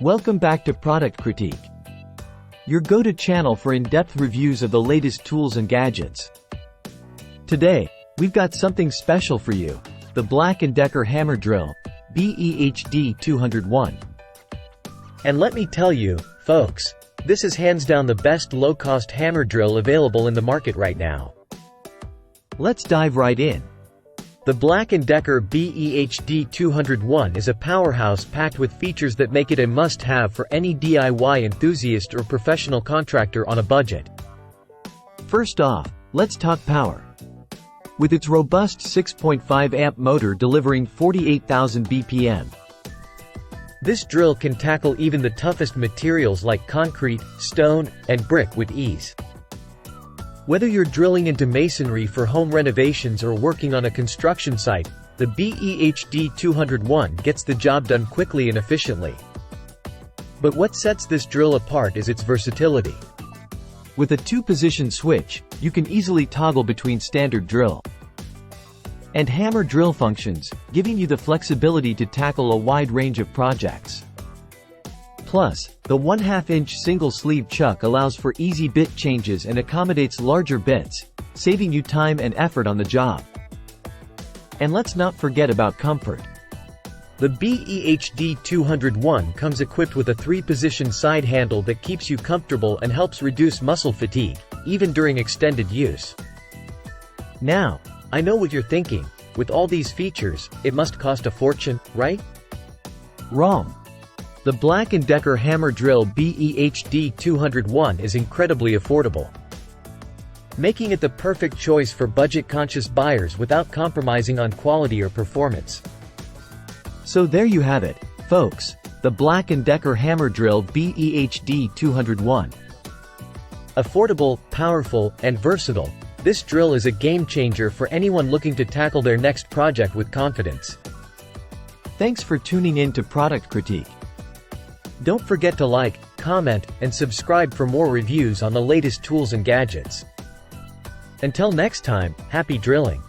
Welcome back to Product Critique, your go-to channel for in-depth reviews of the latest tools and gadgets. Today, we've got something special for you, the BLACK+DECKER Hammer Drill, BEHD 201. And let me tell you, folks, this is hands down the best low-cost hammer drill available in the market right now. Let's dive right in. The BLACK+DECKER BEHD 201 is a powerhouse packed with features that make it a must-have for any DIY enthusiast or professional contractor on a budget. First off, let's talk power. With its robust 6.5 amp motor delivering 48,000 BPM, this drill can tackle even the toughest materials like concrete, stone, and brick with ease. Whether you're drilling into masonry for home renovations or working on a construction site, the BEHD 201 gets the job done quickly and efficiently. But what sets this drill apart is its versatility. With a 2-position switch, you can easily toggle between standard drill and hammer drill functions, giving you the flexibility to tackle a wide range of projects. Plus, the 1/2-inch single-sleeve chuck allows for easy bit changes and accommodates larger bits, saving you time and effort on the job. And let's not forget about comfort. The BEHD 201 comes equipped with a 3-position side handle that keeps you comfortable and helps reduce muscle fatigue, even during extended use. Now, I know what you're thinking, with all these features, it must cost a fortune, right? Wrong. The BLACK+DECKER Hammer Drill BEHD 201 is incredibly affordable, making it the perfect choice for budget-conscious buyers without compromising on quality or performance. So there you have it, folks, the BLACK+DECKER Hammer Drill BEHD 201. Affordable, powerful, and versatile, this drill is a game-changer for anyone looking to tackle their next project with confidence. Thanks for tuning in to Product Critique. Don't forget to like, comment, and subscribe for more reviews on the latest tools and gadgets. Until next time, happy drilling!